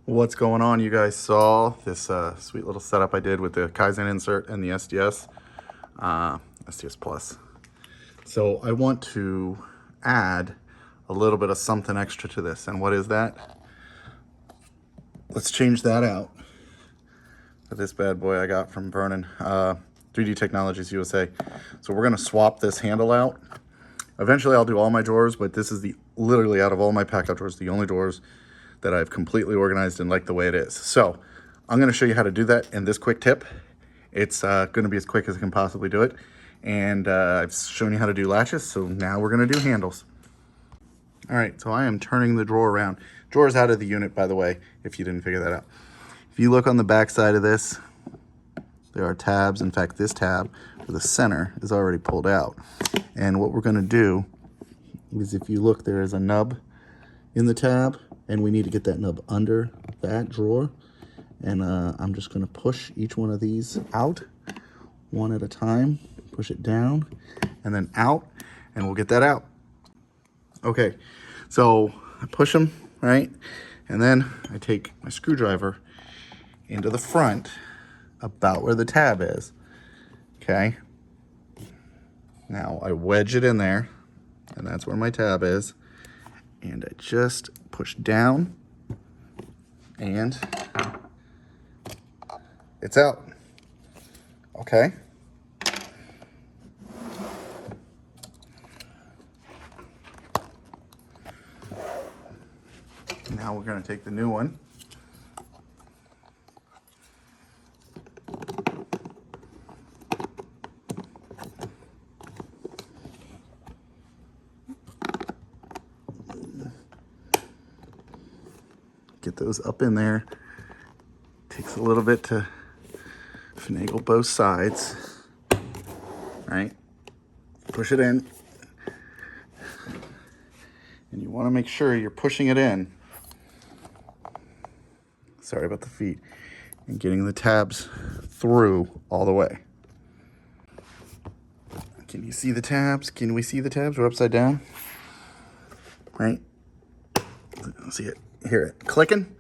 What's going on? You guys saw this sweet little setup I did with the Kaizen insert and the SDS Plus. So I want to add a little bit of something extra to this. And what is that? Let's change that out. This bad boy I got from Vernon, 3D Technologies USA. So we're gonna swap this handle out. Eventually I'll do all my drawers, but this is literally out of all my PACKOUT drawers, the only drawers that I've completely organized and like the way it is. So I'm gonna show you how to do that in this quick tip. It's gonna be as quick as I can possibly do it. And I've shown you how to do latches, so now we're gonna do handles. All right, so I am turning the drawer around. Drawer's out of the unit, by the way, if you didn't figure that out. If you look on the back side of this, there are tabs. In fact, this tab for the center is already pulled out. And what we're gonna do is, if you look, there is a nub in the tab, and we need to get that nub under that drawer. And I'm just gonna push each one of these out one at a time, push it down and then out, and we'll get that out. Okay, so I push them, right? And then I take my screwdriver into the front about where the tab is, okay? Now I wedge it in there, and that's where my tab is. And I just push down, and it's out, okay? Now we're gonna take the new one. Get those up in there. Takes a little bit to finagle both sides, right? Push it in. And you wanna make sure you're pushing it in. Sorry about the feet. And getting the tabs through all the way. Can you see the tabs? Can we see the tabs? We're upside down, right? See it, hear it clicking.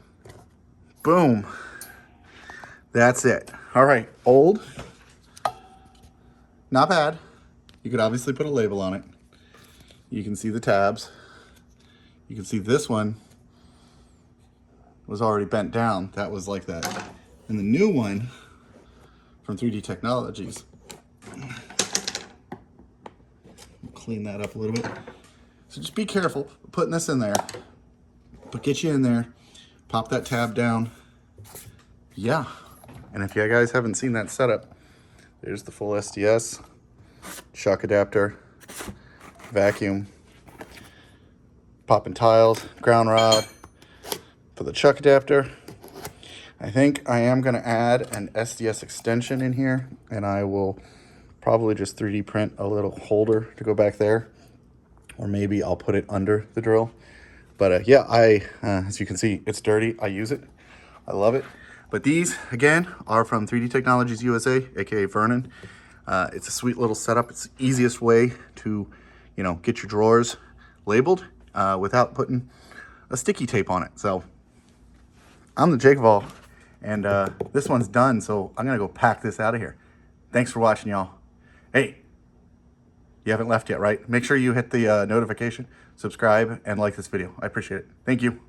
Boom. That's it. All right, old. Not bad. You could obviously put a label on it. You can see the tabs. You can see this one was already bent down. That was like that. And the new one from 3D Technologies, clean that up a little bit. So just be careful putting this in there, but get you in there, pop that tab down. Yeah. And if you guys haven't seen that setup, there's the full SDS, shock adapter, vacuum, popping tiles, ground rod for the chuck adapter. I think I am gonna add an SDS extension in here, and I will probably just 3D print a little holder to go back there, or maybe I'll put it under the drill. But yeah, as you can see, it's dirty. I use it, I love it. But these, again, are from 3D Technologies USA, AKA Vernon. It's a sweet little setup. It's the easiest way to, get your drawers labeled without putting a sticky tape on it. So I'm the JakeOfALL, and this one's done, so I'm gonna go pack this out of here. Thanks for watching, y'all. Hey, you haven't left yet, right? Make sure you hit the notification, subscribe, and like this video. I appreciate it. Thank you.